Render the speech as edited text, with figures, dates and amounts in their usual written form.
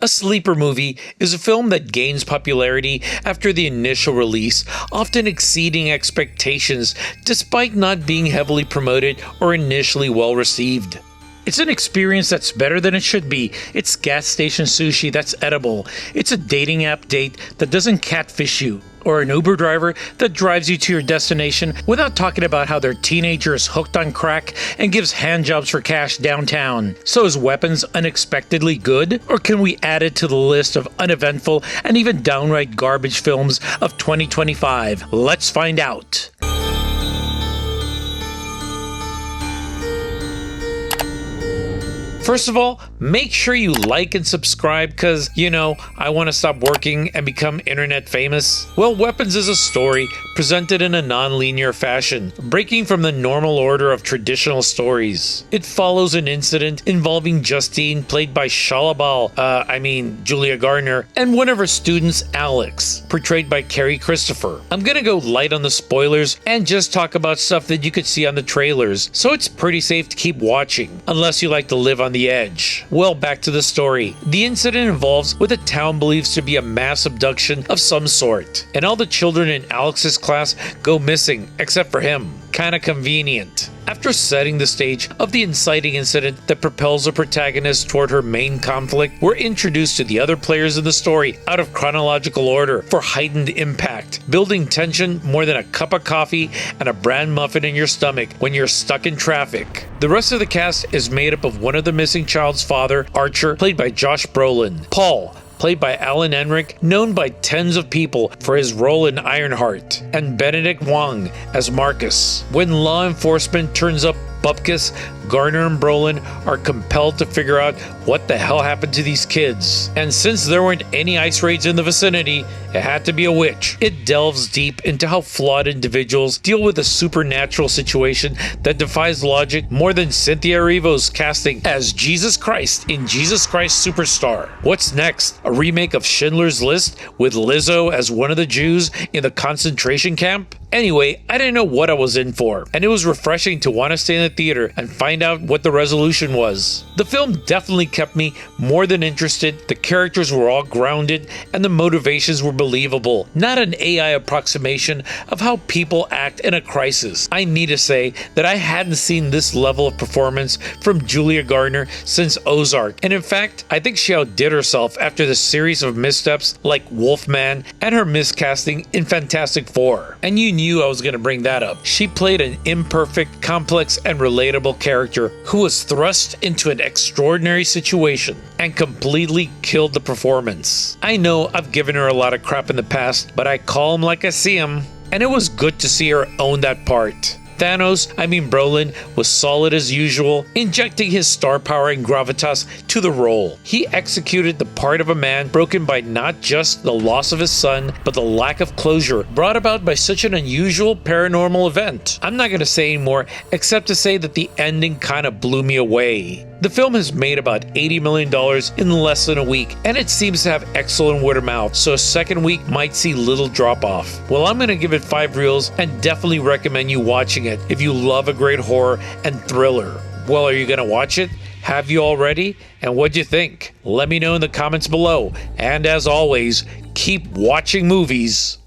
A sleeper movie is a film that gains popularity after the initial release, often exceeding expectations despite not being heavily promoted or initially well received. It's an experience that's better than it should be. It's gas station sushi that's edible. It's a dating app date that doesn't catfish you. Or an Uber driver that drives you to your destination without talking about how their teenager is hooked on crack and gives handjobs for cash downtown. So is Weapons unexpectedly good? Or can we add it to the list of uneventful and even downright garbage films of 2025? Let's find out. First of all, make sure you like and subscribe because, I want to stop working and become internet famous. Well, Weapons is a story presented in a non-linear fashion, breaking from the normal order of traditional stories. It follows an incident involving Justine, played by Julia Garner, and one of her students, Alex, portrayed by Carrie Christopher. I'm gonna go light on the spoilers and just talk about stuff that you could see on the trailers, so it's pretty safe to keep watching, unless you like to live on the edge. Well, back to the story. The incident involves what the town believes to be a mass abduction of some sort, and all the children in Alex's class go missing, except for him. Kinda convenient. After setting the stage of the inciting incident that propels the protagonist toward her main conflict, we're introduced to the other players in the story out of chronological order for heightened impact, building tension more than a cup of coffee and a bran muffin in your stomach when you're stuck in traffic. The rest of the cast is made up of one of the missing child's father, Archer, played by Josh Brolin, Paul, played by Alan Enric, known by tens of people for his role in Ironheart, and Benedict Wong as Marcus. When law enforcement turns up Bupkis, Garner and Brolin are compelled to figure out what the hell happened to these kids. And since there weren't any ice raids in the vicinity, it had to be a witch. It delves deep into how flawed individuals deal with a supernatural situation that defies logic more than Cynthia Erivo's casting as Jesus Christ in Jesus Christ Superstar. What's next? A remake of Schindler's List with Lizzo as one of the Jews in the concentration camp? Anyway, I didn't know what I was in for, and it was refreshing to want to stay in the theater and find out what the resolution was. The film definitely kept me more than interested, the characters were all grounded, and the motivations were believable, not an AI approximation of how people act in a crisis. I need to say that I hadn't seen this level of performance from Julia Garner since Ozark, and in fact, I think she outdid herself after the series of missteps like Wolfman and her miscasting in Fantastic Four. And you knew I was going to bring that up. She played an imperfect, complex, and relatable character who was thrust into an extraordinary situation and completely killed the performance. I know I've given her a lot of crap in the past, but I call him like I see him, and it was good to see her own that part. Brolin was solid as usual, injecting his star power and gravitas to the role. He executed the part of a man broken by not just the loss of his son, but the lack of closure brought about by such an unusual paranormal event. I'm not going to say anymore, except to say that the ending kind of blew me away. The film has made about $80 million in less than a week, and it seems to have excellent word of mouth, so a second week might see little drop off. Well, I'm going to give it 5 reels and definitely recommend you watching it if you love a great horror and thriller. Well, are you going to watch it? Have you already? And what'd you think? Let me know in the comments below. And as always, keep watching movies.